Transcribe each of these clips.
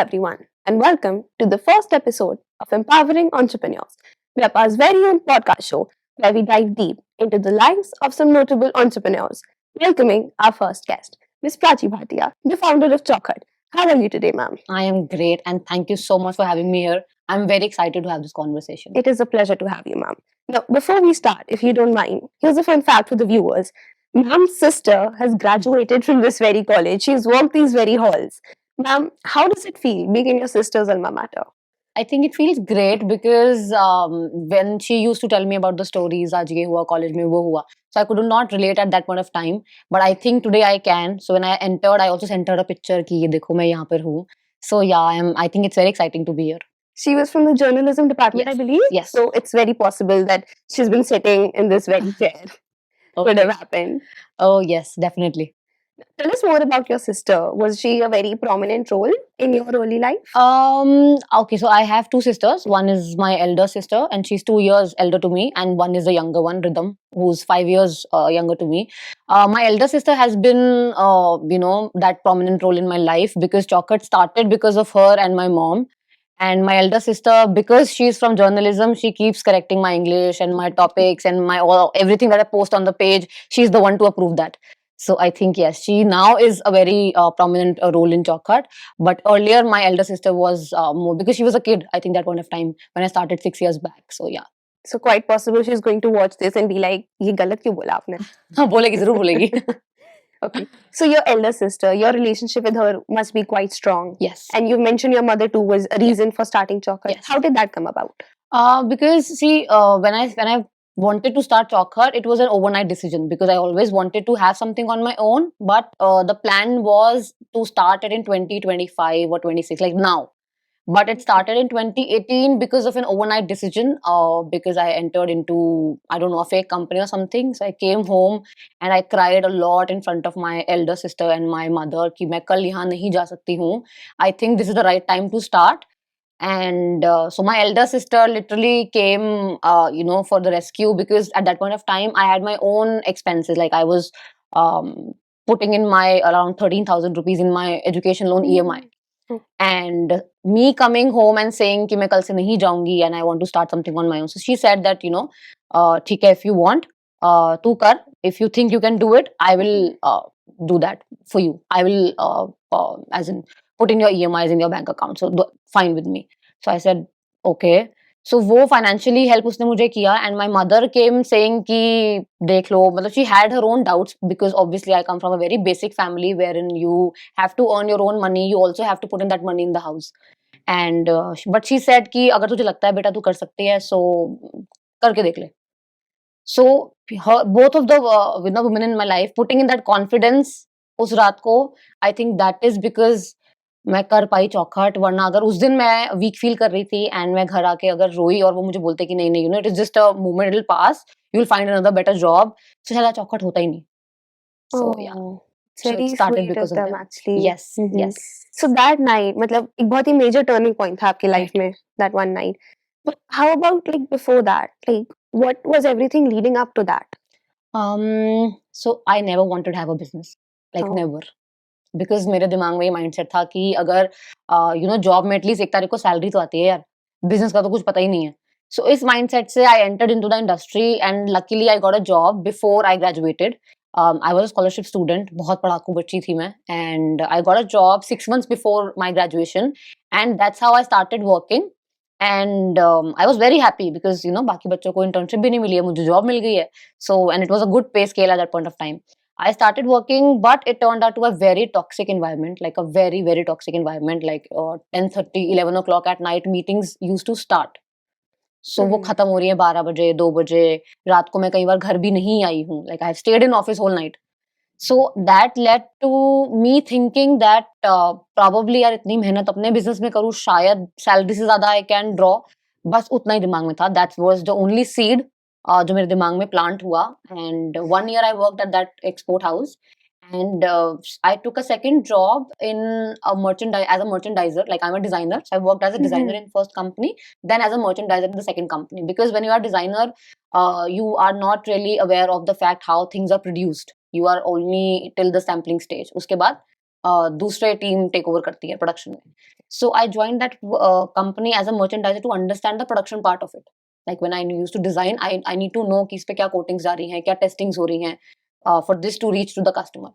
everyone, and welcome to the first episode of Empowering Entrepreneurs, Vyap's very own podcast show where we dive deep into the lives of some notable entrepreneurs. Welcoming our first guest, Ms. Prachi Bhatia, the founder of Chokhat. How are you today, ma'am? I am great and thank you so much for having me here. I'm very excited to have this conversation. It is a pleasure to have you, ma'am. Now, before we start, if you don't mind, here's a fun fact for the viewers. Ma'am's sister has graduated from this very college. She's walked these very halls. Ma'am, how does it feel being in your sister's alma mater? I think it feels great because when she used to tell me about the stories, आज ये हुआ college में वो हुआ, so I could not relate at that point of time. But I think today I can. So when I entered, I also sent her a picture कि ये देखो मैं यहाँ पर हूँ. So yeah, I think it's very exciting to be here. She was from the journalism department, I Yes, believe. yes. So it's very possible that she's been sitting in this very chair. Could have Okay. happened. Oh yes, definitely. Tell us more about your sister. Was she a very prominent role in your early life? Okay, so I have two sisters. One is my elder sister, and she's 2 years elder to me, and one is the younger one, Rhythm, who's 5 years younger to me. My elder sister has been, that prominent role in my life because Chocolate started because of her and my mom. And my elder sister, because she's from journalism, she keeps correcting my English and my topics and my everything that I post on the page. She's the one to approve that. So I think yes, she now is a very prominent role in Chokhat. But earlier, my elder sister was more because she was a kid. I think that point of time when I started 6 years back. So yeah, So quite possible she's going to watch this and be like, "ये गलत क्यों बोला आपने?" बोलेगी जरूर बोलेगी. Okay. So your elder sister, your relationship with her must be quite strong. Yes. And you mentioned your mother too was a reason for starting Chocolate. Yes. How did that come about? Because see, when I wanted to start Chokhat, it was an overnight decision because I always wanted to have something on my own. But the plan was to start it in 2025 or 26, like now. But it started in 2018 because of an overnight decision. Because I entered into, I don't know, a fake company or something. So I came home and I cried a lot in front of my elder sister and my mother कि मैं कल यहाँ नहीं जा सकती हूँ. I think this is the right time to start. And so my elder sister literally came, for the rescue because at that point of time I had my own expenses. Like I was putting in my around 13,000 rupees in my education loan EMI. And me coming home and saying कि मैं कल से नहीं जाऊंगी and I want to start something on my own. So she said that, ठीक है, if you want, तू कर. If you think you can do it, I will do that for you. I will, as in, put in your EMIs in your bank account. So fine with me. So I said, okay. So वो financially help उसने मुझे किया and my mother came saying कि देख लो, मतलब she had her own doubts because obviously I come from a very basic family wherein you have to earn your own money, you also have to put in that money in the house. And but she said कि अगर तुझे लगता है बेटा तू कर सकती है so करके देख ले. So both of the women in my life putting in that confidence उस रात को, I think that is because मैं कर पाई चौखट. वरना अगर उस दिन मैं वीक फील कर रही थी एंड मैं घर आके अगर रोई और वो मुझे बोलते कि नहीं नहीं, it is just a moment, it will pass, you will find another better job, तो शायद चौखट होता ही नहीं. So yeah, It's so very it started sweet because of of them them. actually. Yes, yes. So that night, मतलब एक बहुत ही major turning point था आपकी life में, that one night. But how about like before that? Like what was everything leading up to that? So I never wanted to have a business, like Oh. never. Because मेरे दिमाग में ये mindset था कि अगर job में at least 1 तारीख को सैलरी तो आती है यार, बिजनेस का तो कुछ पता ही नहीं है. सो इस माइंडसेट से आई entered into the industry and luckily I got a job before I graduated. I was a scholarship student, बहुत पढ़ाकू बच्ची थी मैं, and I got a job 6 months before my graduation and that's how I started working. And I was very happy because बाकी बच्चों को internship भी नहीं मिली है, मुझे जॉब मिल गई है. So and it was a good पे scale at that point of time. I started working, but it turned out to a very toxic environment, like a very, very toxic environment. Like 10:30, 11 o'clock at night, meetings used to start. So वो खत्म हो रही है 12 बजे, 2 बजे, रात को मैं कई बार घर भी नहीं आई हूँ. Like I've stayed in office whole night. So that led to me thinking that probably यार इतनी मेहनत अपने business में करूँ, शायद salary से ज़्यादा I can draw. बस उतना ही दिमाग में था. That was the only seed जो मेरे दिमाग में plant हुआ. And 1 year I worked at that export house. And I took a second job in a as a merchandiser. Like I'm a designer, so I worked as a designer in first company, then as a merchandiser in the second company. Because when you are a designer, you are not really aware of the fact how things are produced. You are only till the sampling stage. उसके बाद दूसरे team take over करती है production में. So I joined that company as a merchandiser to understand the production part of it. Like when I used to design, I need to know कि इस पे क्या coatings जा रही हैं, क्या testings हो रही हैं, for this to reach to the customer.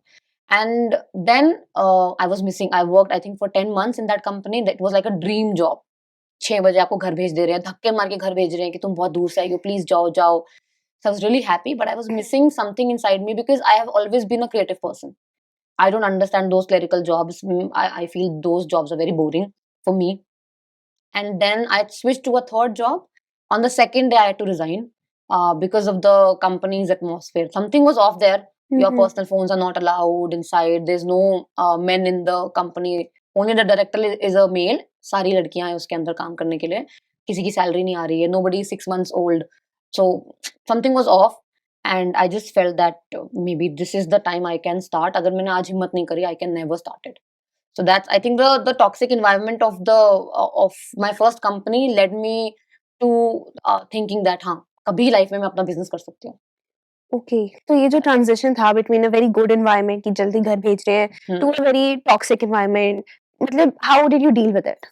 And then I was missing. I worked I think for 10 months in that company. That was like a dream job. 6 बजे आपको घर भेज दे रहे हैं, धक्के मार के घर भेज रहे हैं कि तुम बहुत दूर से आई हो, प्लीज जाओ जाओ. So I was really happy, but I was missing something inside me because I have always been a creative person. I don't understand those clerical jobs. I feel those jobs are very boring for me. And then I switched to a third job. On the second day, I had to resign because of the company's atmosphere. Something was off there. Your Mhm. personal phones are not allowed inside. There's no men in the company. Only the director is a male. सारी लड़कियां हैं उसके अंदर काम करने के लिए. किसी की सैलरी नहीं आ रही है. Nobody is 6 months old. So something was off. And I just felt that maybe this is the time I can start. अगर मैंने आज हिम्मत नहीं करी, I can never start it. So that's I think the toxic environment of my first company led me to thinking that हाँ कभी life में मैं अपना बिजनेस कर सकती हूँ. ओके, तो ये जो ट्रांजिशन था between a very good environment कि जल्दी घर भेज रहे हैं to a very toxic environment, मतलब how did you deal with it?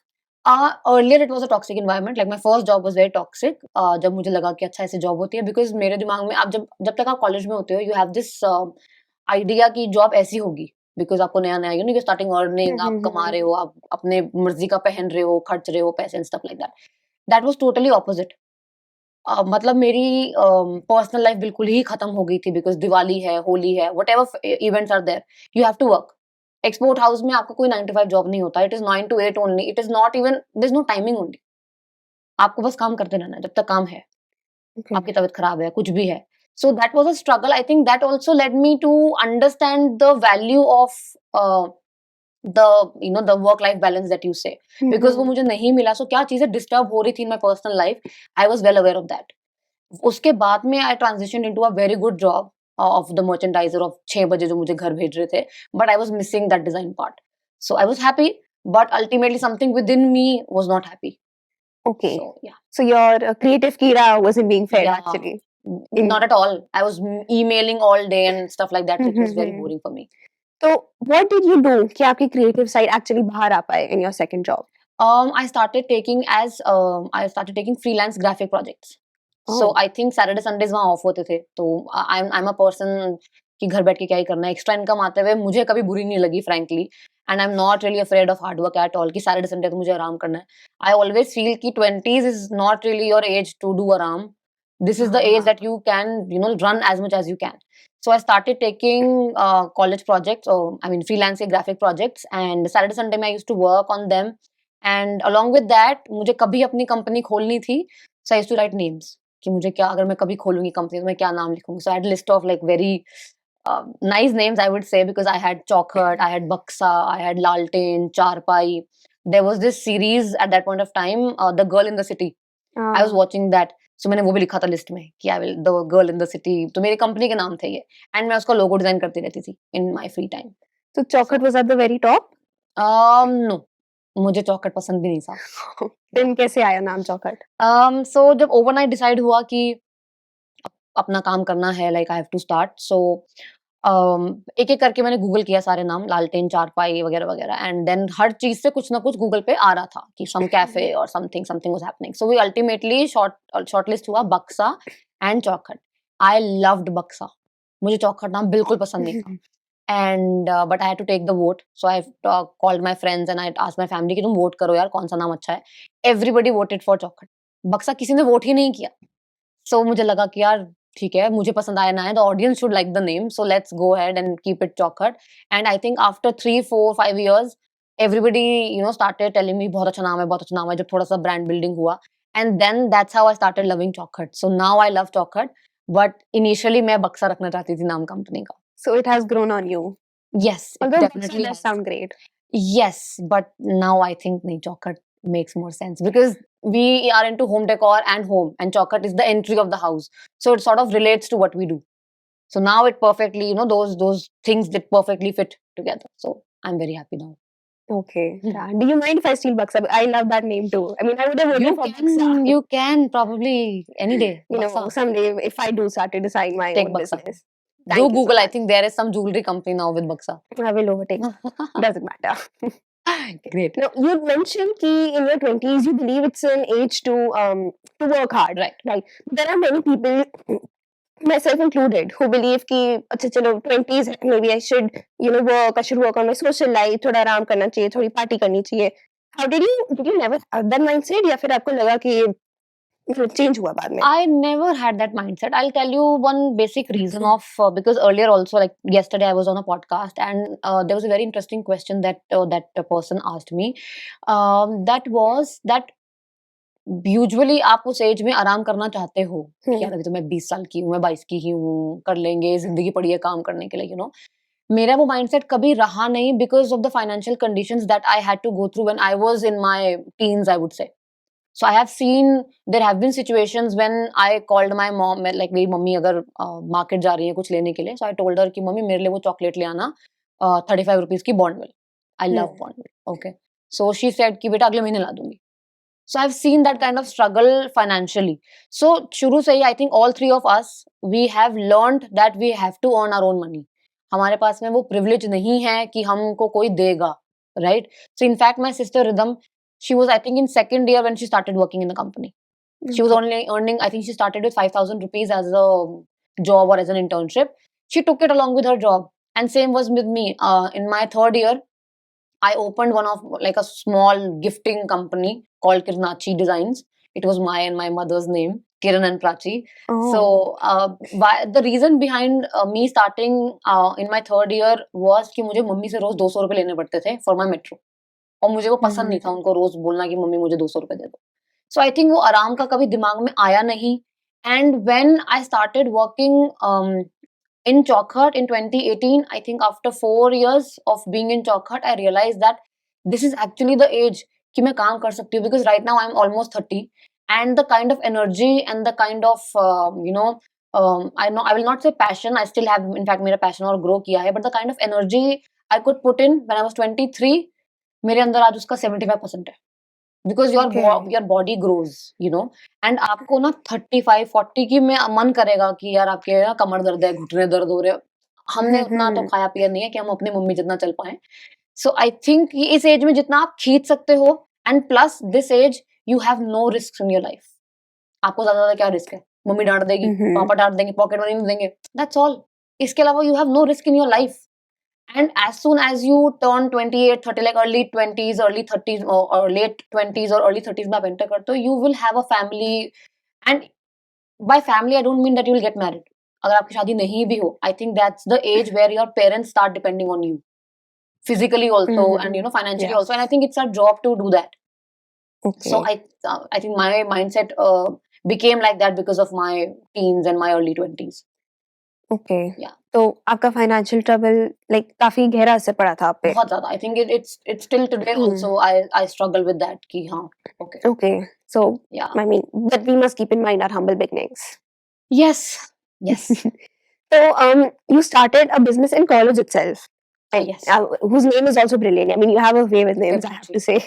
Earlier it was a toxic environment. Like my first job was very toxic. जब मुझे लगा कि अच्छा ऐसी जॉब होती है, because मेरे दिमाग में आप जब जब तक आप कॉलेज में होते हो, you have this idea कि जॉब ऐसी होगी, because आपको नया नया you're starting earning, आप कमा रहे हो, आप अपने मर्जी का पहन रहे हो, खर्च रहे हो पैसे and stuff like that. That was totally opposite. मतलब मेरी पर्सनल लाइफ बिल्कुल ही खत्म हो गई थी, बिकॉज दिवाली है, होली है, whatever events are there, you have to work. Export house में आपका कोई 9 to 5 जॉब नहीं होता. It is 9 to 8 only. It is not even, there is no timing only. आपको बस काम करते रहना है जब तक काम है. ओके, आपकी तबीयत खराब है, कुछ भी है. So that was a struggle. I think that also led me to understand the value of the the work life balance that you say, because वो मुझे नहीं मिला. So क्या चीजें डिस्टर्ब हो रही थी in my personal life, I was well aware of that. उसके बाद में I transitioned into a very good job of the merchandiser of 6 बजे जो मुझे घर भेज रहे थे, but I was missing that design part. So I was happy, but ultimately something within me was not happy. okay, So yeah, so your creative kira wasn't being fed yeah, actually. not at all. I was emailing all day and stuff like that. So it was very boring for me. तो what did you do कि आपकी creative side actually बाहर आ पाए in your second job? I started taking freelance graphic projects. So Oh. I think Saturday Sundays वहाँ of होते थे. तो I'm a person कि घर बैठ के क्या ही करना है. एक्स्ट्रा इनकम आते हुए मुझे कभी बुरी नहीं लगी frankly. And I'm not really afraid of hard work at all कि Saturday Sunday तो मुझे आराम करना है. I always feel कि 20s is not really your age to do आराम. This is the age that you can run as much as you can. So I started taking college projects, or I mean freelance graphic projects, and Saturday Sunday I used to work on them. And along with that मुझे कभी अपनी company खोलनी थी. So I used to write names कि मुझे क्या, अगर मैं कभी खोलूंगी कंपनी तो मैं क्या नाम लिखूंगी. So I had a list of like very nice names, I would say, because I had Chaukhart, I had Baksa, I had Laltain, Charpai. There was this series at that point of time, The Girl in the City. I was watching that. So मैंने वो भी लिखा था list में कि I will The Girl in the City. तो मेरी company के नाम थे ये. And मैं उसका लोगो डिजाइन करती रहती थी in my free time. So Chaukhart was at the very top? No. मुझे चौखट पसंद भी नहीं था. Then कैसे आया नाम चौखट? So जब ओवरनाइट डिसाइड हुआ कि अपना काम करना है, like I have to start. So एक एक करके मैंने गूगल किया सारे नाम, लालटेन, चारपाई वगैरह वगैरह, एंड देन हर चीज से कुछ ना कुछ गूगल पे आ रहा था कि सम कैफे और something was happening. So we ultimately shortlist हुआ बक्सा एंड चौखट. आई लव्ड बक्सा. मुझे चौखट नाम बिल्कुल पसंद नहीं था. And but I had to take the vote. So I called my friends and I asked my family कि तुम वोट करो यार, कौन सा नाम अच्छा है. एवरीबॉडी वोटेड फॉर चौखट. बक्सा किसी ने वोट ही नहीं किया. सो मुझे लगा कि यार ठीक है, मुझे पसंद आया ना है, the audience should like the name, so let's go ahead and keep it Chaukhat. And I think after 3, 4, 5 years everybody started telling me बहुत अच्छा नाम है, बहुत अच्छा नाम है, जब थोड़ा सा ब्रांड बिल्डिंग हुआ. And then that's how I started loving Chaukhat. So now I love Chaukhat, but initially मैं बक्सा रखना चाहती थी नाम कंपनी का. So it has grown on you. Yes, it Although definitely Baksa does has. sound great. Yes, but now I think nahi, Chaukhart makes more sense because we are into home decor and home, and Chaukhart is the entry of the house, so it sort of relates to what we do. So now it perfectly, those things that perfectly fit together. So I'm very happy now. Okay. Yeah. Do you mind if I steal Baksa? I love that name too. I mean, I would have voted for Baksa. You can probably any day. You know, Baksa. someday if I do start to design my Take own Baksa. business. Thank Do you so Google. I much. think there is some jewelry company now with Buxa. I will overtake. Doesn't matter. Great. Now, you mentioned that in your 20s, you believe it's an age to work hard. Right. Right. There are many people, myself included, who believe कि अच्छा चलो 20s है, maybe I should work. I should work on my social life. थोड़ा आराम करना चाहिए, थोड़ी party करनी चाहिए. How did you never have that mindset या फिर आपको लगा कि change हुआ बाद में? I never had that mindset. I'll tell you one basic reason of because earlier also, like yesterday, I was on a podcast and there was a very interesting question that that person asked me. That was that usually आप उस as में आराम करना चाहते हो कि यार अभी तो मैं 20 साल की हूँ, मैं 22 की ही हूँ, कर लेंगे, जिंदगी पड़ी है काम करने के लिए, मेरा वो माइंडसेट कभी रहा नहीं because of the financial conditions that I had to go through when I was in my teens, I would say. So I have seen there have been situations when I called my mom, like मेरी mummy अगर market जा रही है कुछ लेने के लिए, so I told her कि मम्मी मेरे लिए वो चॉकलेट ले आना 35 रुपीज की Bournville. I love Bournville. Okay. So she said कि बेटा अगले महीने ला दूंगी. So I've seen that kind of struggle financially. So शुरू से ही I think all three of us we have learned that we have to earn our own money. हमारे पास में वो privilege नहीं है कि हमको कोई देगा, right? So in fact my sister Rhythm, she was I think in second year when she started working in the company. She was only earning, I think she started with 5,000 rupees as a job or as an internship. She took it along with her job. And same was with me. In my third year, I opened one of like a small gifting company called Kirnachi Designs. It was my and my mother's name, Kiran and Prachi. Oh. So the reason behind me starting in my third year was कि मुझे mummy से रोज 200 रुपए लेने पड़ते थे for my metro. और मुझे वो पसंद नहीं था उनको रोज बोलना कि मम्मी मुझे 200 रुपए दे दो. So I think वो आराम का कभी दिमाग में आया नहीं. And when I started working in Chowkhut in 2018, I think after 4 years of being in Chowkhut, I realized that this is actually the age कि मैं काम कर सकती हूँ, because right now I'm almost 30 and the kind of energy and the kind of I will not say passion, I still have in fact मेरा passion और grow किया है, but the kind of energy I could put in when I was 23 मेरे अंदर आज उसका 75% है. Because your body grows, and आपको ना 35 40 की में मन करेगा कि यार आपके ना कमर दर्द है, घुटने दर्द हो रहे हैं. हमने उतना तो खाया पिया नहीं है कि हम अपनी मम्मी जितना चल पाए. सो आई थिंक इस एज में जितना आप खींच सकते हो, and plus this as you have no risk in your life. आपको ज्यादा क्या रिस्क है? मम्मी डांट देगी, पापा डांट देंगे, पॉकेट मनी नहीं देंगे, दैट्स ऑल. इसके अलावा you have no risk in your life. And as soon as you turn 28, 30, like early 20s, early 30s or late 20s or early 30s में आप enter करते हो, you will have a family. And by family, I don't mean that you will get married. अगर आपकी शादी नहीं भी हो, I think that's the age where your parents start depending on you. Physically also and financially also. And I think it's our job to do that. Okay. So I think my mindset became like that because of my teens and my early 20s. Okay. Yeah. तो आपका financial trouble like काफी गहरा असर पड़ा था आप पे? बहुत ज्यादा. I think it's still today also I struggle with that कि हाँ. Okay. So Yeah. I mean, but we must keep in mind our humble beginnings. Yes. So you started a business in college itself. And, Yes. Whose name is also brilliant. I mean, you have a way with names, I have to say.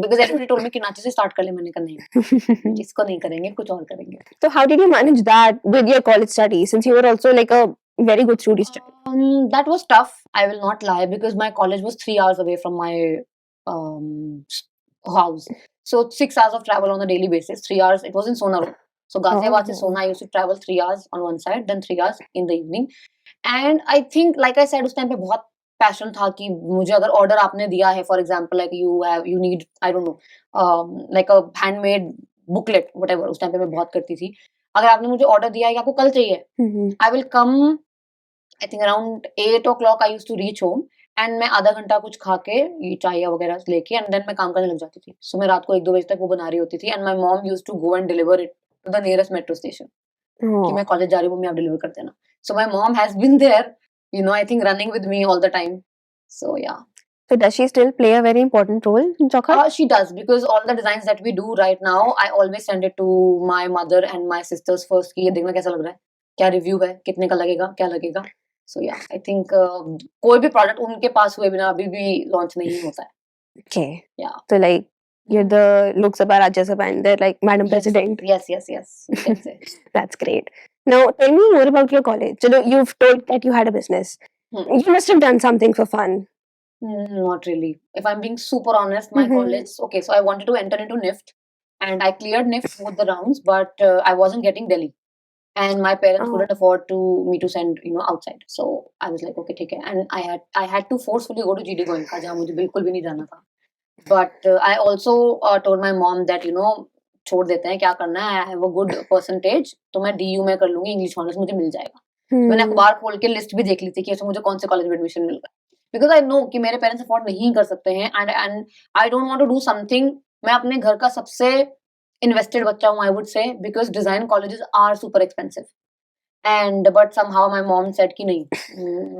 Because everybody told me कि नाचे से start कर ले, मैंने कहा नहीं, इसको नहीं करेंगे, कुछ और करेंगे. So how did you manage that with your college studies, since you were also like a very good student? That was tough, I will not lie, because my college was 3 hours away from my house. So 6 hours of travel on a daily basis. 3 hours, it was in Sona Road. So Ghaziabad to Sona, I used to travel 3 hours on one side, then 3 hours in the evening. And I think, like I said, उस time पे बहुत passion था कि मुझे अगर order आपने दिया है, for example like you need I don't know like a handmade booklet whatever, उस टाइम पे मैं बहुत करती थी. अगर आपने मुझे ऑर्डर दिया है कि आपको कल चाहिए, I will come I think around 8 o'clock I used to reach home, and मैं आधा घंटा कुछ खा के ये चाय वगैरह लेके एंड देन मैं काम करने लग जाती थी. सो मैं रात को 1-2 बजे तक वो बना रही होती थी, and my mom used to go and deliver it to the nearest metro station कि मैं कॉलेज जा रही हूँ, मम्मी आप डिलीवर कर देना. So my mom has been there, I think running with me all the time. So yeah. So does she still play a very important role in Chowkhut? She does, because all the designs that we do right now, I always send it to my mother and my sisters first कि ये देखना कैसा लग रहा है, क्या review है, कितने का लगेगा, क्या लगेगा. So yeah, I think कोई भी प्रोडक्ट उनके पास हुए बिना अभी भी लॉन्च नहीं होता है. Okay. Yeah. So like you're the Lok Sabha, Rajya Sabha, and they're like Madam President. Yes. You can say. That's great. Now, tell me more about your college. Chalo, you've told that you had a business. Hmm. You must have done something for fun. Not really. If I'm being super honest, my Mhm. college. Okay, so I wanted to enter into NIFT, and I cleared NIFT both the rounds, but I wasn't getting Delhi, and my parents Oh. couldn't afford me to send outside. So I was like, okay, ठीक है. And I had to forcefully go to GD Goenka, जहाँ मुझे बिल्कुल भी नहीं जाना था. But I also told my mom that छोड़ देते हैं, क्या करना है, I have a good percentage, तो मैं DU में कर लूंगी, इंग्लिश ऑनर्स मुझे मिल जाएगा. मैंने Hmm. अखबार खोल के लिस्ट भी देख ली थी कि ऐसे मुझे कौन से कॉलेज में एडमिशन मिल रहा है, बिकॉज आई नो कि मेरे पेरेंट्स अफोर्ड नहीं कर सकते हैं, and I don't want to do something. मैं अपने घर का सबसे इन्वेस्टेड बच्चा हूँ, I would say, because design colleges are super expensive. And but somehow my mom said कि नहीं,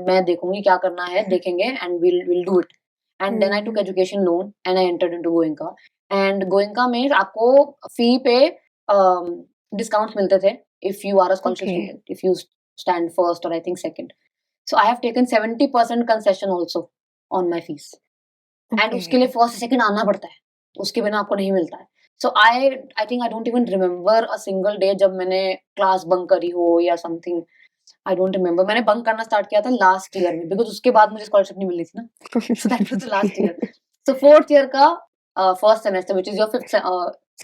मैं देखूंगी क्या करना है, देखेंगे, and will do it. And then I took education loan and I entered into Goenka. And Goenka में आपको फी पे डिस्काउंट्स मिलते थे if you are a scholarship Okay. student, if you stand first or I think second. So I have taken 70% concession also on my fees. And उसके लिए first second आना पड़ता है, उसके बिना आपको नहीं मिलता है. So I think I don't even remember a single day जब मैंने क्लास बंक करी हो या समथिंग. I don't remember. मैंने बंक करना स्टार्ट किया था लास्ट ईयर में, बिकॉज उसके बाद मुझे स्कॉलरशिप नहीं मिली थी ना. So that was the last year. So fourth year का first semester, which is your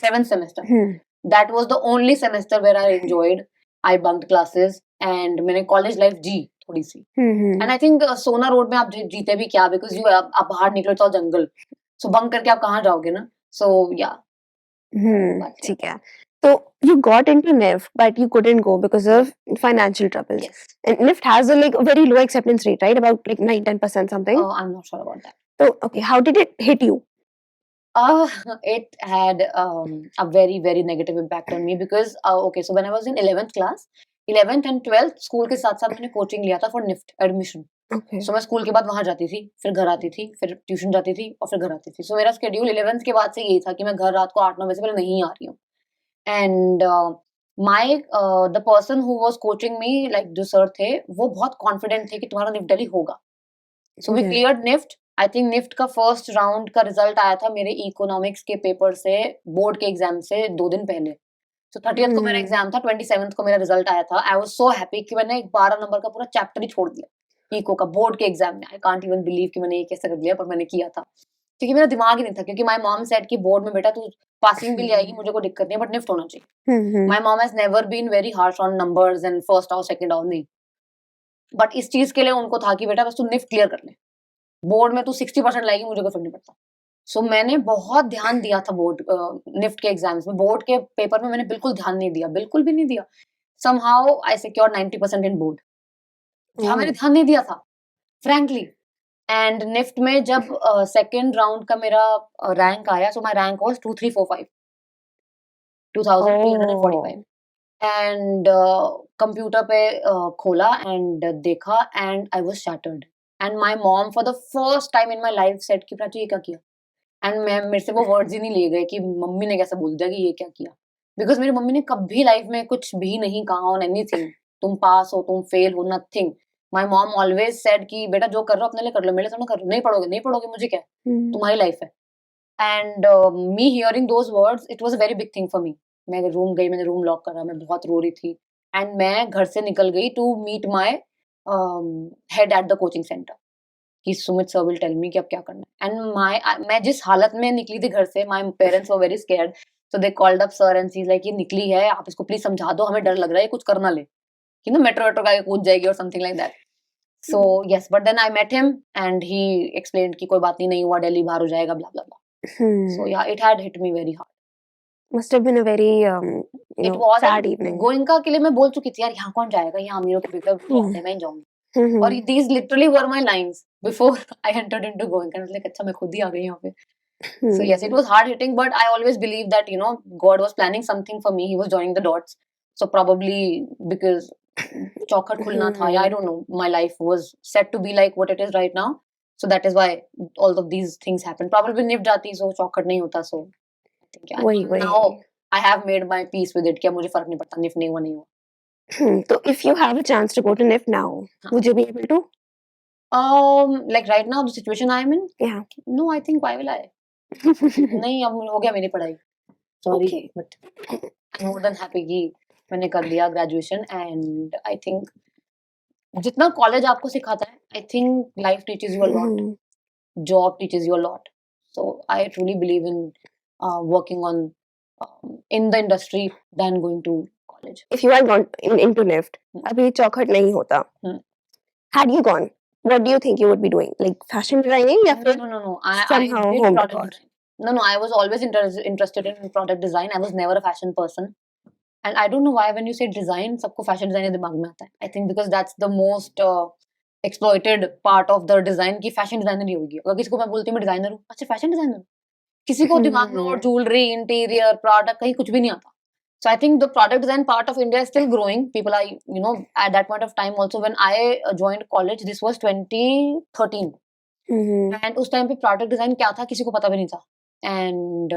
seventh semester, Hmm. that was the only semester where I enjoyed. I bunked classes and मैंने college life जी थोड़ी सी. Hmm. And I think सोना road में आप जीते भी क्या, because आप बाहर निकलो तो जंगल, so बंक करके आप कहाँ जाओगे ना. So yeah. But, ठीक है. So you got into NIFT, but you couldn't go because of financial troubles. yes. And NIFT has a very low acceptance rate, right? About 9-10% something. I'm not sure about that. So okay, how did it hit you? It had a very very negative impact on me because okay, so when I was in 11th class, 11th and 12th school के साथ साथ मैंने coaching लिया था for NIFT admission. Okay. सो मैं school के बाद वहां जाती थी, फिर घर आती थी, फिर ट्यूशन जाती थी और फिर घर आती थी. सो मेरा स्केड्यूल 11th के बाद से यही था कि मैं घर रात को 8-9 बजे से पहले नहीं आ रही हूँ. And my the person who was coaching me, like जो सर थे, वो बहुत कॉन्फिडेंट थे कि तुम्हारा निफ्ट दिल्ली होगा. So we Yeah. Cleared NIFT. I think NIFT का फर्स्ट राउंड का रिजल्ट आया था मेरे इकोनॉमिक्स के पेपर से, बोर्ड के एग्जाम से 2 दिन पहले. सो 30th को मेरा एग्जाम था, 27th को मेरा रिजल्ट आया था. आई वाज सो हैप्पी कि मैंने 12 नंबर का पूरा चैप्टर ही छोड़ दिया इको का बोर्ड के एग्जाम में. आई कांट इवन बिलीव कि मैंने ये कैसे कर लिया, पर मैंने किया था क्योंकि मेरा दिमाग ही नहीं था. क्योंकि माय मॉम सेड कि बोर्ड में बेटा तू पासिंग भी ले आएगी, मुझे कोई दिक्कत नहीं है, बट निफ्ट होना चाहिए. My mom has never been very harsh on numbers and first और सेकंड और नहीं, बट इस चीज के लिए उनको था कि बेटा बस तू निफ्ट क्लियर कर ले, बोर्ड में तू 60% लाएगी, मुझे कोई फर्क नहीं पड़ता. सो मैंने बहुत ध्यान दिया था बोर्ड निफ्ट के एग्जाम्स में. बोर्ड के पेपर में मैंने बिल्कुल ध्यान नहीं दिया, बिल्कुल भी नहीं दिया. Somehow I secured 90% in board, जहाँ मैंने ध्यान नहीं दिया था फ्रैंकली. एंड निफ्ट में जब सेकेंड राउंड का मेरा रैंक आया, so my rank was 2345, 2345. And computer पे खोला एंड देखा and I was shattered. And my mom for the first time in my life said कि प्राची ये क्या किया. एंड मैं मेरे से वो वर्ड्स ही नहीं लिए गए कि मम्मी ने कैसे बोल दिया कि ये क्या किया, बिकॉज मेरी मम्मी ने कभी लाइफ में कुछ भी नहीं कहा ऑन एनीथिंग. तुम पास हो, तुम फेल हो, nothing. My mom always said कि बेटा जो कर रहे हो अपने लिए कर लो, मेरे लिए थोड़ा कर लो. नहीं पढ़ोगे, नहीं पढ़ोगे, मुझे क्या, तुम्हारी लाइफ है. And me hearing those words, it was a very big thing for मी. मैं रूम गई, मैंने रूम लॉक करा, मैं बहुत रो रही थी. एंड मैं घर से निकल गई to meet my head at the coaching centre कि Sumit sir will tell me कि अब क्या करना है. एंड मैं जिस हालत में निकली थी घर से, my parents were very scared. So they called up sir and see like ये निकली है, आप इसको प्लीज समझा दो, हमें डर लग रहा है कुछ कर ना ले कि ना मेट्रो वेट्रो का कूद जाएगी और something like that. So yes, but then I met him and he explained कि कोई बात नहीं हुआ, दिल्ली बाहर हो जाएगा, ब्ला ब्ला ब्ला. सो yeah it had hit me very hard. Must have been a very it was sad evening. Goenka के लिए मैं बोल चुकी थी यार, यहाँ कौन जाएगा, यहाँ अमीरों के बेटे बहुत है, मैं ही जाऊंगी. Mhm. और these literally were my lines before I entered into Goenka. I was like, अच्छा मैं खुद ही आ गई यहाँ पे. So yes, it was hard hitting, but I always believed that God was planning something for me. He was joining the dots. So probably because चौखट खुलना था, yeah, I don't know. My life was set to be like what it is right now. So that is why all of these things happened. Probably निभ जाती so चौखट नहीं होता. So I think yeah, now I have made my peace with it. क्या मुझे फर्क नहीं पड़ता, निभ नहीं हुआ नहीं हुआ. So if you have a chance to go to NIFT now, would you be able to? Like right now, the situation I am in? Yeah. No, I think why will I? नहीं, अब हो गया मेरी पढ़ाई. Sorry, Okay. but I'm more than happy कि मैंने कर लिया ग्रेजुएशन एंड आई थिंक जितना कॉलेज आपको सिखाता है I think life teaches you a lot, Mhm. job teaches you a lot. So I truly believe in working on in the industry than going to college. If you had gone into Lyft, Hmm. अभी चौखट नहीं होता. Hmm. Had you gone, what do you think you would be doing? Like fashion designing या No, फिर no, no, no. I somehow did home product decor? design. No, no. I was always interested in product design. I was never a fashion person. And I don't know why when you say design, सबको fashion designer दिमाग में आता है. I think because that's the most exploited part of the design कि fashion designer ही होगी. अगर किसी को मैं बोलती हूँ मैं designer हूँ, अच्छा fashion designer हूँ. किसी को दिमाग में और jewelry, interior, product कहीं कुछ भी नहीं आता. So I think the product design part of India is still growing. People are, you know, at that point of time also when I joined college, this was 2013. And उस time पे product design क्या था किसी को पता भी नहीं था. And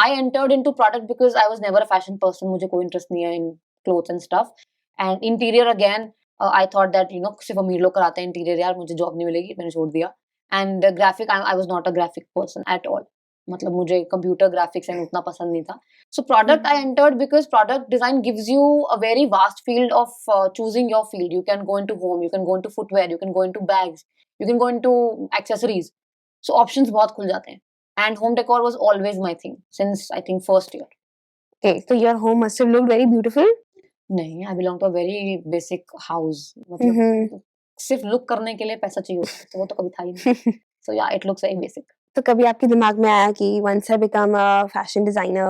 I entered into product because I was never a fashion person. मुझे कोई interest नहीं है in clothes and stuff. And interior again, I thought that you know सिर्फ अमीर लोग कराते हैं interior यार मुझे job नहीं मिलेगी मैंने छोड़ दिया. And graphic, I was not a graphic person at all. मतलब मुझे computer graphics and उतना पसंद नहीं था. So product I entered because product design gives you a very vast field of choosing your field. You can go into home, you can go into footwear, you can go into bags, you can go into accessories. So options बहुत खुल जाते हैं. And home decor was always my thing since I think first year. Okay, so your home must have looked very beautiful. नहीं, I belong to a very basic house. मतलब सिर्फ look करने के लिए पैसा चाहिए होता है, तो वो तो कभी था ही नहीं. So yeah, it looks very basic. तो कभी आपके दिमाग में आया कि once I become a fashion designer,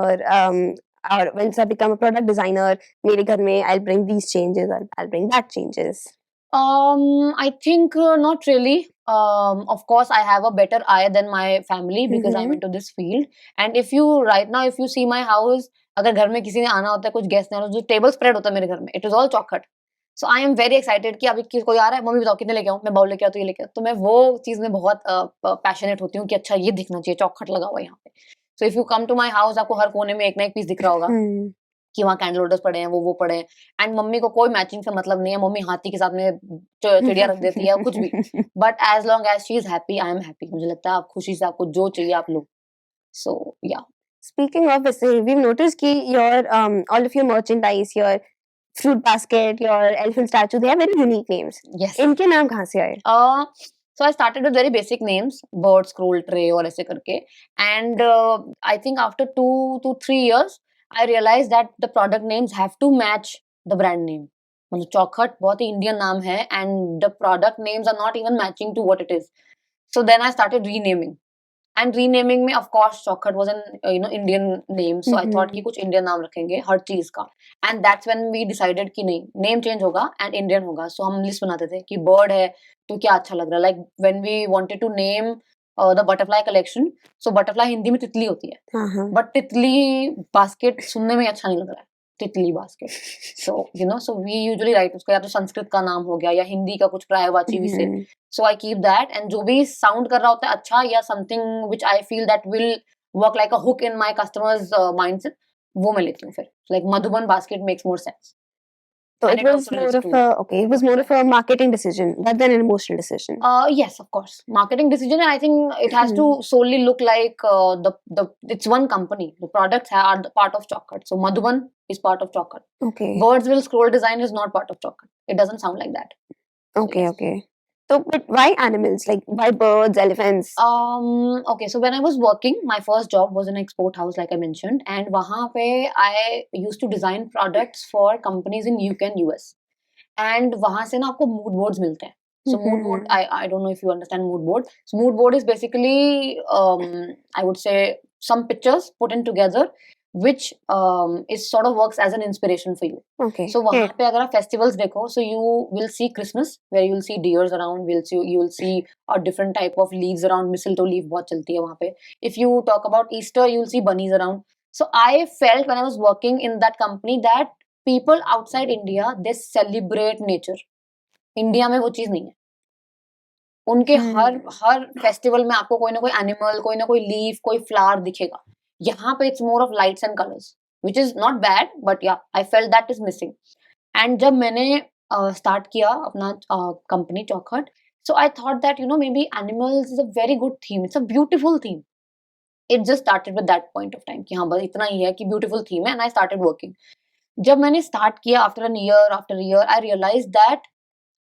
or once I become a product designer, मेरे घर में I'll bring these changes, I'll bring that changes. I think not really. Of course, I have a better eye than my family because I'm into this field. And if you right now, if you see my house, अगर घर में किसी ने आना होता है कुछ guest ने आना जो टेबल स्प्रेड होता है मेरे घर में, it is all chocolate. So I am very excited कि अभी कोई आ रहा है, मम्मी बताओ कितने लेके आऊँ, मैं बाउल लेके आऊँ तो ये लेके आऊँ. तो मैं वो चीज में बहुत पैशनेट होती हूँ कि अच्छा ये दिखना चाहिए चौखट लगा हुआ है यहाँ पे. So if you come to my house, आपको हर कोने में एक ना एक पीस दिख रहा होगा कि वहाँ कैंडल होल्डर्स पड़े हैं वो पड़े हैं. एंड मम्मी को कोई मैचिंग से मतलब नहीं है, मम्मी हाथी के साथ में चिड़िया रख देती है कुछ भी. But as long as she is happy I am happy. मुझे लगता है आप खुशी से आपको जो चाहिए आप लो. सो या Speaking of this, we've noticed कि your all of your merchandise, your fruit basket, your elephant statue, they have very unique names. Yes. इनके नाम कहाँ से आए? So I started with very basic names, bird, scroll, tray और ऐसे करके. And I think after 2 to 3 years, I realized that the product names have to match the brand name. मतलब चौखट बहुत ही इंडियन नाम है and the product names are not even matching to what it is. So then I started renaming. And renaming में of course चौखट was an Indian name. So I thought कि कुछ Indian नाम रखेंगे हर चीज का. And that's when we decided कि नहीं name change होगा and Indian होगा. So हम लिस्ट बनाते थे कि bird है तो क्या अच्छा लग रहा है. Like when we wanted to name the butterfly collection. So butterfly Hindi में तितली होती है. But तितली basket सुनने में अच्छा नहीं लग रहा है. तितली basket. So we usually write उसका या तो संस्कृत का नाम हो गया या हिंदी का कुछ पर्यायवाची विशेष. So I keep that and जो भी sound कर रहा होता है अच्छा या something which I feel that will work like a hook in my customers mindset वो मैं लेती हूँ फिर. Like Madhuban basket makes more sense. So And it it was also more relates of to it was more of a marketing decision rather than an emotional decision. Yes, of course. Marketing decision. I think it has to solely look like the it's one company. The products are the part of chocolate. So Madhuban is part of chocolate. Okay. Birdsville scroll design is not part of chocolate. It doesn't sound like that. Okay, yes. okay. So, but why animals? Like, why birds, elephants? Okay, so when I was working, my first job was in an export house, like I mentioned, and वहाँ पे I used to design products for companies in UK and US. And वहाँ से ना आपको mood boards मिलते हैं. So mood board, I don't know if you understand mood board. So mood board is basically I would say some pictures put in together, which is sort of works as an inspiration for you. Okay. So वहाँ पे अगर आप festivals देखो, so you will see Christmas where you will see deers around, you will see a different type of leaves around. Mistletoe leaf बहुत चलती है वहाँ पे. If you talk about Easter, you will see bunnies around. So I felt when I was working in that company that people outside India they celebrate nature. India में वो चीज नहीं है. उनके हर फेस्टिवल में आपको कोई ना कोई एनिमल, कोई ना कोई लीफ, कोई फ्लावर दिखेगा. यहाँ पे it's more of lights and colours, which is not bad, but yeah I felt that is missing. And जब मैंने स्टार्ट किया अपना कंपनी चौखट, so I thought that maybe animals is a very good theme. It's a beautiful theme. It just started with that point of time कि हाँ बस इतना ही है कि beautiful theme है, and I started working. जब मैंने स्टार्ट किया after an year I realise that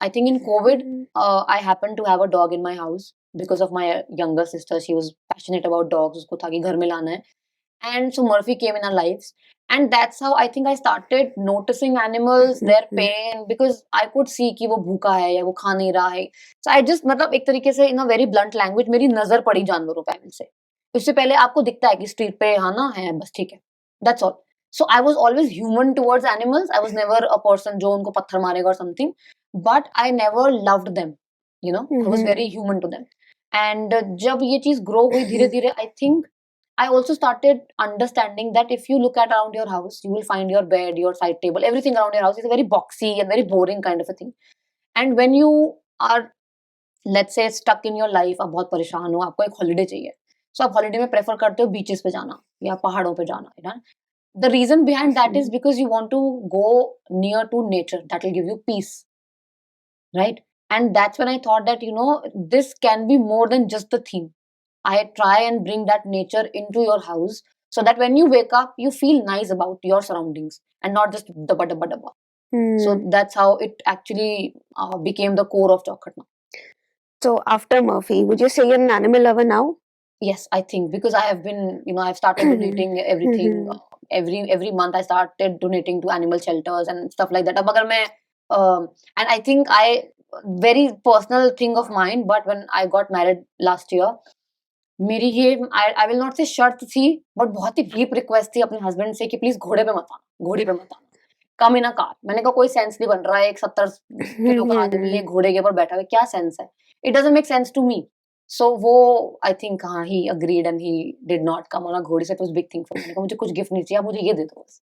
I think in COVID, I happened to have a dog in my house because of my younger sister. She was passionate about dogs. उसको था कि घर में लाना है. And so Murphy came in our lives. And that's how I think I started noticing animals, their pain, because I could see कि वो भूखा है या वो खा नहीं रहा है. So I just मतलब एक तरीके से in a very blunt language मेरी नजर पड़ी जानवरों पे से. उससे पहले आपको दिखता है कि स्ट्रीट पे हाँ ना है बस ठीक है. That's all. So I was always human towards animals. I was never a person जो उनको पत्थर मारेगा or something. But I never loved them. You know, I was very human to them. And जब ये चीज grow हुई धीरे धीरे, I think I also started understanding that if you look at around your house, you will find your bed, your side table, everything around your house is very boxy and very boring kind of a thing. And when you are, let's say, stuck in your life, आप बहुत परेशान हो, आपको एक holiday चाहिए. So आप holiday में prefer करते हो beaches पे जाना या पहाड़ों पे जाना, है ना? The reason behind that is because you want to go near to nature. That will give you peace. Right? And that's when I thought that, you know, this can be more than just the theme. I try and bring that nature into your house so that when you wake up, you feel nice about your surroundings and not just dabba dabba dabba. So that's how it actually became the core of Chokhatna. So after Murphy, would you say you're an animal lover now? Yes, I think because I have been, you know, I've started donating everything. Every month I started donating to animal shelters and stuff like that. अब अगर मैं and I think very personal thing of mine, but when I got married last year, मेरी ये I will not say शर्त थी, but बहुत ही deep request थी अपने हस्बैंड से कि प्लीज घोड़े पे मत आना, घोड़े पे मत आना, कम इन अ कार. मैंने कहा कोई सेंस नहीं बन रहा है, एक 70 किलो का आदमी है घोड़े के ऊपर बैठा हुआ है, क्या सेंस है? It doesn't make sense to me. So वो आई थिंक हाँ he agreed and he did not come on a ghodi. Say it was big thing for me. मैंने कहा मुझे कुछ गिफ्ट नहीं चाहिए, आप मुझे ये दे दो बस.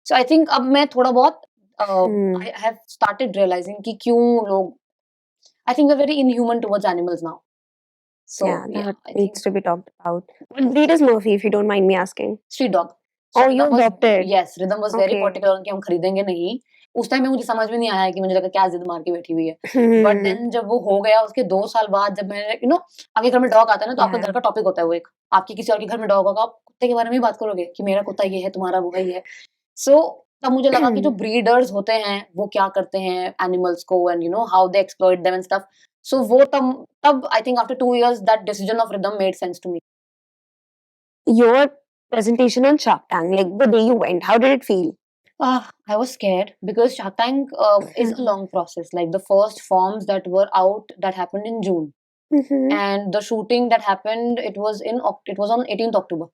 सो आई थिंक अब मैं थोड़ा बहुत आई हैव स्टार्टेड रियलाइजिंग कि क्यों लोग I think we're very inhuman towards animals now. So that I needs think to be talked about. What breed is Murphy, if you don't mind me asking? street dog. Oh, you Rhythm was, adopted. yes, Rhythm was very Okay. particular कि हम खरीदेंगे नहीं. उस time में मुझे समझ में नहीं आया कि मुझे लगा क्या जिद मार के बैठी हुई है. But then जब वो हो गया उसके 2 साल बाद जब मैंने you know आपके घर में डॉग आता है ना तो आपका घर का टॉपिक होता है वो एक. आपके किसी और के घर में डॉग होगा आप कुत्ते के बारे में ही बात करोगे कि मेरा कुत्ता ये है तुम्हारा वो है ये है. So तब मुझे लगा कि जो ब्रीडर्स होते हैं वो क्या करते हैं एनिमल्स को and you know how they exploit them and stuff. So वो तब I think after 2 years that decision of Rhythm made sense to me. Your presentation on Shark Tank, like the day you went, how did it feel? I was scared because Shark Tank is a long process. Like the first forms that were out that happened in June, and the shooting that happened it was on 18th October.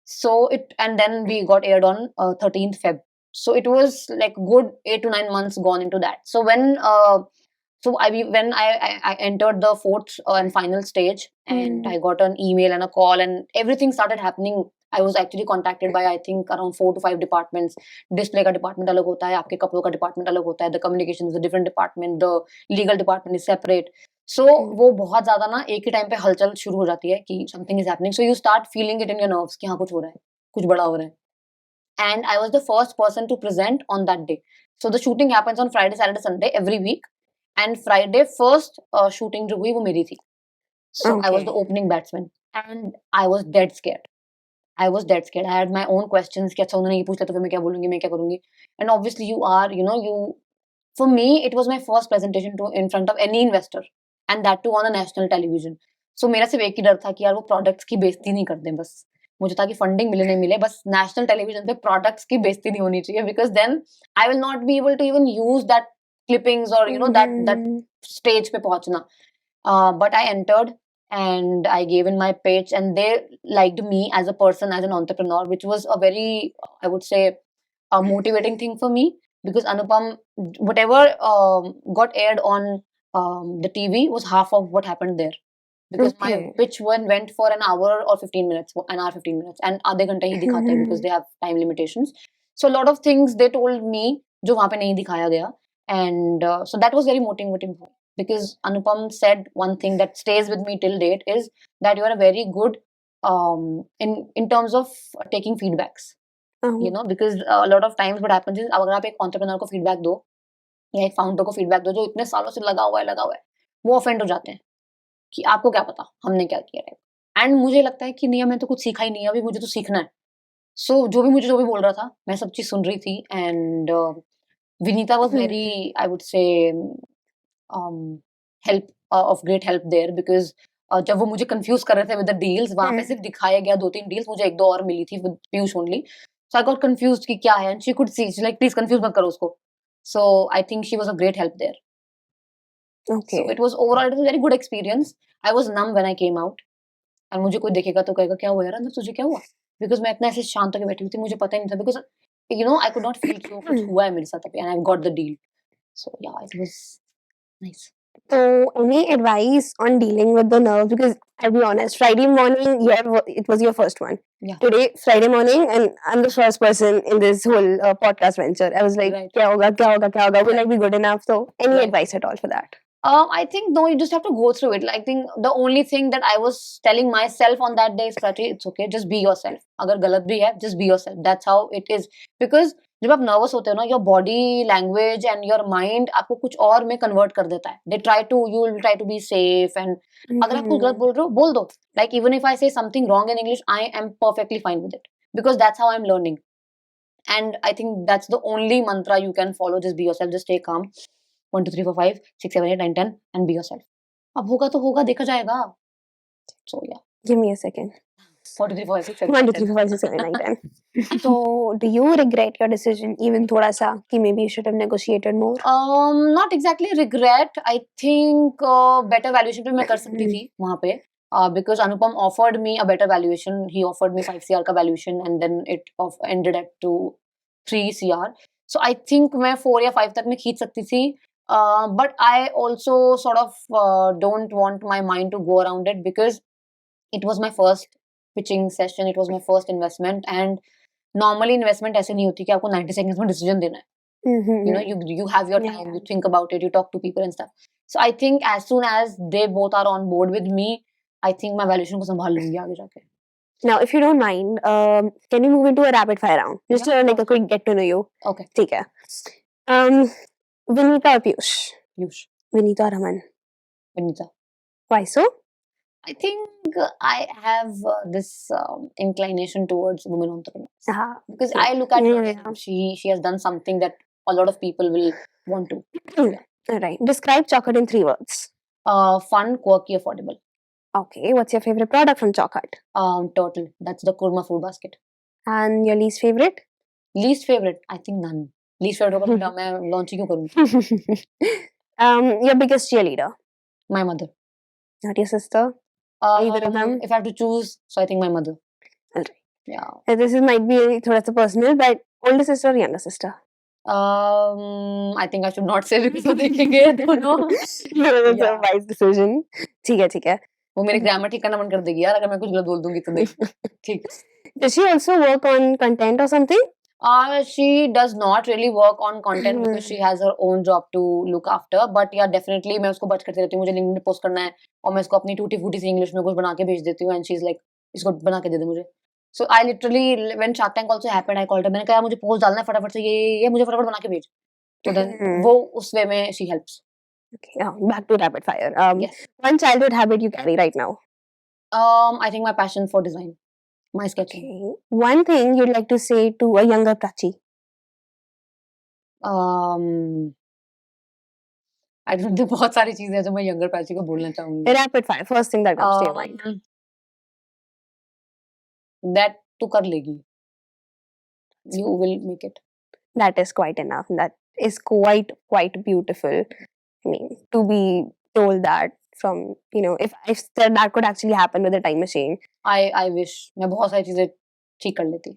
So and then we got aired on 13th Feb. So it was like good 8 to 9 months gone into that. So when I entered the fourth and final stage, and I got an email and a call, and everything started happening. I was actually contacted by I think around 4 to 5 departments. Display का department अलग होता है, आपके कपड़ों का department अलग होता है, the communication is a different department, the legal department is separate. So वो बहुत ज्यादा ना एक ही टाइम पे हलचल शुरू हो जाती है कि something is happening. So you start feeling it in your nerves कि हाँ कुछ हो रहा है, कुछ बड़ा हो रहा है. And I was the first person to present on that day. So the shooting happens on Friday, Saturday, Sunday every week. And Friday first shooting जो हुई वो मेरी थी. So I was the opening batsman. And I was dead scared. I was dead scared. I had my own questions कि अच्छा उन्होंने ये पूछ लिया तो फिर मैं क्या बोलूंगी, मैं क्या करूंगी. And obviously you are, you know, for me it was my first presentation in front of any investor. And that too on a national television. So मेरा सिर्फ एक ही डर था कि यार वो प्रोडक्ट्स की बेइज्जती नहीं कर दें बस. मुझे था कि फंडिंग मिले नहीं मिले बस नेशनल टेलीविजन पे प्रोडक्ट्स की बेइज्जती नहीं होनी चाहिए because then I will not be able to even use that clippings or you know that stage पे पहुंचना. But I entered and I gave in my pitch and they liked me as a person, as an entrepreneur, which was a very I would say a motivating thing for me because Anupam whatever got aired on the TV was half of what happened there. Because my pitch went for an hour or 15 minutes, an hour 15 minutes, and आधे घंटे ही दिखाते हैं because they have time limitations. So a lot of things they told me जो वहाँ पे नहीं दिखाया गया, and so that was very motivating because Anupam said one thing that stays with me till date is that you are a very good in terms of taking feedbacks. You know, because a lot of times what happens is अगर आप एक entrepreneur को feedback दो या एक founder को feedback दो जो इतने सालों से लगा हुआ है वो offend हो जाते हैं कि आपको क्या पता हमने क्या किया है. एंड मुझे लगता है कि नहीं मैं तो कुछ सीखा ही नहीं है, अभी मुझे तो सीखना है. So जो भी बोल रहा था मैं सब चीज सुन रही थी and Vinita was very, I would say, help of great help there because जब वो मुझे कंफ्यूज कर रहे थे विद द डील्स वहां पे सिर्फ दिखाया गया 2-3 डील्स मुझे 1-2 और मिली थी with Piyush only so I got confused कि क्या है and she could see like please confuse मत करो उसको so I think she was a great help there so Okay. It was overall it was very good experience I was numb when I came out and मुझे कोई देखेगा तो कहेगा क्या हुआ यार अंदर तुझे क्या हुआ बिकॉज मैं इतना ऐसे शांत होकर बैठी हुई थी मुझे पता ही नहीं था because you know I could not feel कि वो कुछ हुआ है मेरे साथ अभी and I got the deal so yeah it was nice So, any advice on dealing with the nerves? Because I'll be honest, Friday morning, it was your first one. Yeah. Today, Friday morning, and I'm the first person in this whole podcast venture. I was like, Right. kya hoga, kya hoga, kya hoga? Will I be good enough? So, any Right. advice at all for that? I think no, you just have to go through it. Like, I think the only thing that I was telling myself on that day is, Prati, it's okay, just be yourself. अगर गलत भी है, just be yourself. That's how it is. Because जब आप nervous होते हो ना, your body language and your mind आपको कुछ और में convert कर देता है. You will try to be safe and अगर आप कुछ गलत बोल रहे हो, बोल दो. Like even if I say something wrong in English, I am perfectly fine with it because that's how I'm learning. And I think that's the only mantra you can follow. Just be yourself. Just stay calm. 1 2 3 4 5 6 7 8 9 10 and be yourself. अब होगा तो होगा देखा जाएगा. So yeah. Give me a second. 1 2 3 4 5 6 7 1, 2, 8 3, 10. 4, 5, 6, 7, 8, 10. So, do you regret your decision even thoda sa कि maybe you should have negotiated more? Not exactly regret. I think better valuation पे मैं कर सकती थी वहाँ पे. Because Anupam offered me a better valuation. He offered me 5 CR का valuation and then it ended at 3 CR. So I think मैं 4 या 5 तक मैं खींच सकती थी. But I also sort of don't want my mind to go around it because it was my first pitching session. It was my first investment and normally investment ऐसे नहीं होती कि आपको 90 seconds में decision देना है. You know, you have your time, you think about it, you talk to people and stuff. So I think as soon as they both are on board with me, I think my valuation को संभाल लूंगी आगे जाके. Now, if you don't mind, can we move into a rapid fire round? Just Yeah, like a quick get to know you. Okay. ठीक है. Vinita or Piyush? Piyush. Vinita or Raman? Vinita. Why so? I think I have this inclination towards women entrepreneurs because I look at her Yeah. and she has done something that a lot of people will want to. All right. Describe chocolate in 3 words. Fun, quirky, affordable. Okay. What's your favorite product from Chocolate? Turtle. That's the Kurma food basket. And your least favorite? Least favorite? I think none. Least favorite होगा तो मैं launch ही क्यों करूँ? Your biggest cheerleader? My mother. Not your sister? Either of them? If I have to choose, so I think my mother. Alright. Yeah. This might be थोड़ा सा personal, but older sister or younger sister? I think I should not say because वो देखेंगे दोनों. No, that's a wise decision. ठीक है, ठीक है. वो मेरी grammar ठीक करना बंद कर देगी यार अगर मैं कुछ गलत बोल दूंगी तो देख. ठीक. Does she also work on content or something? She does not really work on content because she has her own job to look after. But yeah, definitely मैं उसको बच करती रहती हूँ. मुझे LinkedIn पे post करना है और मैं उसको अपनी टूटी फूटी सी इंग्लिश में कुछ बना के भेज देती हूँ. And she's like, इसको बना के दे दे मुझे. So I literally, when Shark Tank also happened, I called her. मैंने कहा मुझे post डालना है फटाफट से ये मुझे फटाफट बना के भेज. So then वो उस way में she helps. Okay, back to rapid fire. Yes. One childhood habit you carry right now. I think my passion for design, my sketching. Okay. One thing you'd like to say to a younger Prachi. I don't think बहुत सारी चीजें हैं जो मैं younger Prachi को बोलना चाहूंगी. Rapid fire. First thing that comes to your mind. That तू कर लेगी. You will make it. That is quite enough. That is quite beautiful. I mean, to be told that from, you know, if that could actually happen with a time machine. I wish मैं बहुत सारी चीजें ठीक कर लेती.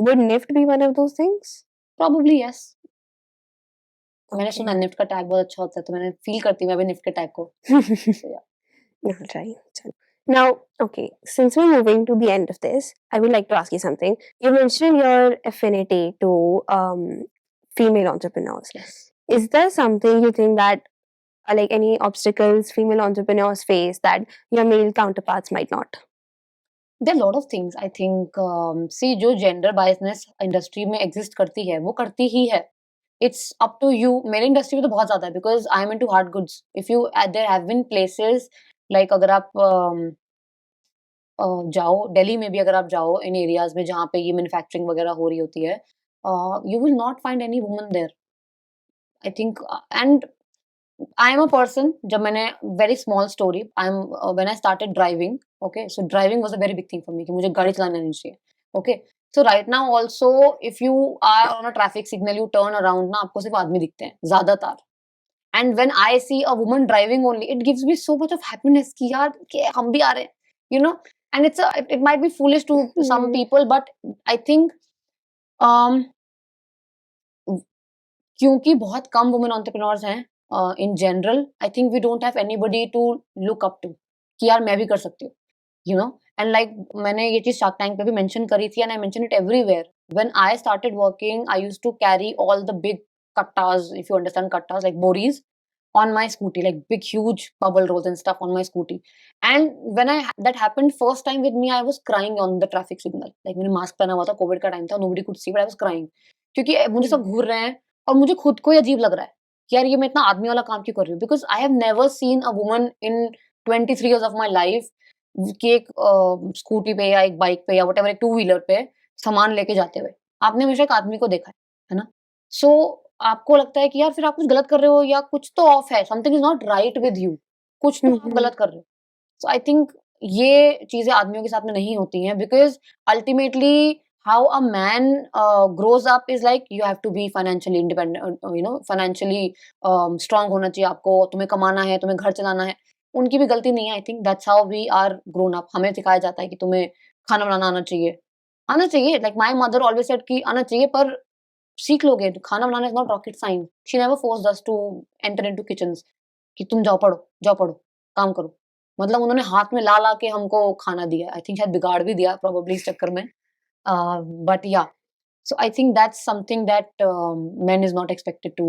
Would NIFT be one of those things? Probably yes. मैंने सुना NIFT का टैग बहुत अच्छा होता है तो मैंने फील करती हूँ मैं भी निफ्ट के टैग को. Right. Now, okay, since we're moving to the end of this, I would like to ask you something. You mentioned your affinity to female entrepreneurs. Yes. Is there something you think that, like any obstacles female entrepreneurs face that your male counterparts might not? There are a lot of things. I think, see, जो gender biasness industry में exist करती है, वो करती ही है. It's up to you. मेरे industry में तो बहुत ज्यादा है because I am into hard goods. If you, there have been places like अगर आप जाओ दिल्ली में भी अगर आप जाओ इन एरियाज में जहाँ पे ये मैन्युफैक्चरिंग वगैरह हो रही होती है, you will not find any woman there I think. And I am a person, जब मैंने very small story, I am when I started driving, okay, so driving was a very big thing for me कि मुझे गाड़ी चलाना नहीं चाहिए. Okay, so right now also if you are on a traffic signal, you turn around ना, आपको सिर्फ आदमी दिखते हैं ज्यादातर. And when I C a woman driving only, it gives me so much of happiness कि यार कि हम भी आ रहे हैं, you know. And it might be foolish to some Hmm. People, but I think क्योंकि बहुत कम वुमेन एंटरप्रेन्योर्स हैं in general, I think we don't have anybody to look up to कि यार मैं भी कर सकती हूँ, यू नो. एंड लाइक मैंने ये चीज शार्क टैंक पे भी मेंशन करी थी, and I mention it everywhere. When I started working, I used to carry all the big कट्टास, if you understand kattas, like boris, on my scooty, like big huge bubble rolls and stuff on my scooty. And when that happened first time with me, I was crying on the traffic signal. Like मैंने mask पहना हुआ था, Covid का time था, nobody could see, but I was crying क्योंकि मुझे सब घूर रहे हैं और मुझे खुद को ही अजीब लग रहा है कि यार ये मैं इतना आदमी वाला काम क्यों कर रही हूँ. Because I have never seen a woman in 23 years of my life कि एक स्कूटी पे या एक बाइक पे या वट एक टू व्हीलर पे सामान लेके जाते हुए. आपने हमेशा एक आदमी को देखा है ना. सो आपको लगता है कि यार फिर आप कुछ गलत कर रहे हो या कुछ तो ऑफ है, something is not right with you, कुछ तो आप Mhm. गलत कर रहे हो. सो आई थिंक ये चीजें आदमियों के साथ में नहीं होती हैं, because ultimately how a man grows up is like you have to be financially independent, you know, financially strong होना चाहिए आपको, तुम्हें कमाना है, तुम्हें घर चलाना है. उनकी भी गलती नहीं है. I think that's how we are grown up. हमें सिखाया जाता है कि तुम्हें खाना बनाना आना चाहिए, आना चाहिए. Like my mother always said कि आना चाहिए, पर सीख लोगे. खाना बनाना is not rocket science. She never forced us to enter into kitchens कि तुम जाओ पढ़ो, काम करो. मतलब उन्होंने हाथ में ला ला के हमको खाना दिया. आई थिंक शायद बिगाड़ भी दिया प्रोबेबली इस चक्कर में. But yeah, so I think that's something that men is not expected to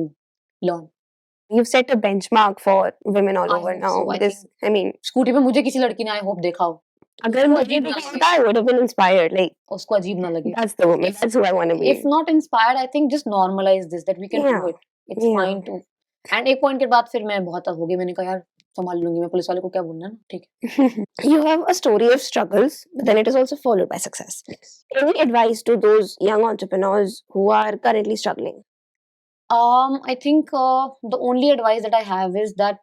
learn. You've set a benchmark for women all I over hope now. so. I This, think I mean, scooty पे मुझे किसी लड़की ने I hope देखा हो, अगर उसको मुझे अजीब ना देखा लगे, होता, I would have been inspired. Like, उसको अजीब ना लगे. that's the woman. If That's who I want to be. if not inspired, I think just normalize this that we can do Yeah. it. It's Yeah. fine to. And एक point के बाद फिर मैं बहुत हो गई. मैंने कहा यार संभाल लूंगी मैं, पुलिस वाले को क्या बोलना है ना, ठीक है. You have a story of struggles, but then it is also followed by success. Yes. Any advice to those young entrepreneurs who are currently struggling? I think the only advice that I have is that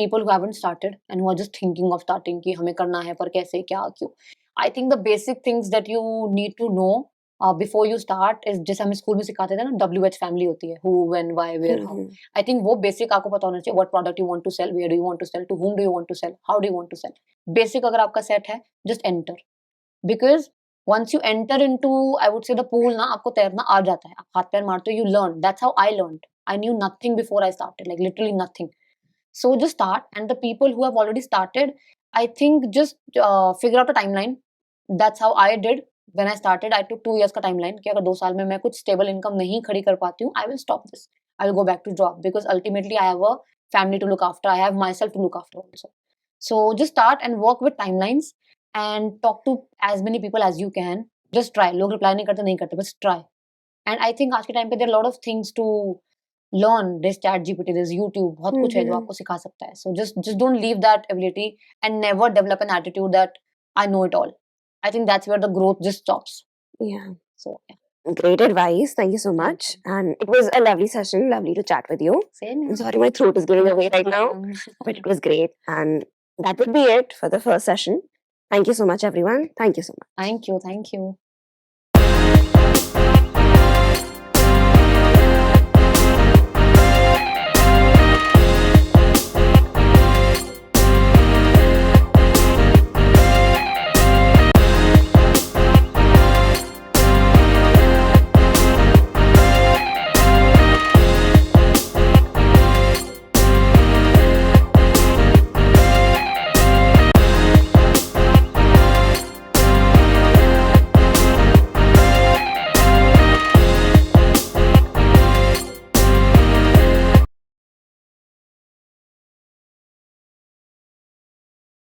people who haven't started and who are just thinking of starting कि हमें करना है पर कैसे क्या क्यों. I think the basic things that you need to know before you start is जैसे हमें स्कूल में सिखाते थे ना, WH family होती है, who, when, why, where, how. Mhm. I think वो basic आपको पता होना चाहिए. What product you want to sell, where do you want to sell, to whom do you want to sell, how do you want to sell. Basic अगर आपका set है, just enter. Because once you enter into, I would say, the pool ना, आपको तैरना आ जाता है. आप हाथ पैर मारते हो, you learn. That's how I learned. I knew nothing before I started, like literally nothing. So just start, and the people who have already started, I think just figure out a timeline. That's how I did when I started. I took 2 years का timeline कि अगर 2 साल में मैं कुछ stable income नहीं खड़ी कर पाती हूँ, I will stop this. I will go back to job because ultimately I have a family to look after. I have myself to look after also. So just start and work with timelines and talk to as many people as you can. Just try. लोग reply नहीं करते, बस try. And I think आज के time पे there are a lot of things to learn. There's ChatGPT, there's YouTube, बहुत कुछ है जो Mhm. आपको सिखा सकता है. So just don't leave that ability and never develop an attitude that I know it all. I think that's where the growth just stops. Yeah. So yeah. Great advice. Thank you so Thank much. And it was a lovely session. Lovely to chat with you. Same I'm here. sorry, my throat is giving away right now, but it was great. And that would be it for the first session. Thank you so much, everyone. Thank you so much. Thank you. Thank you.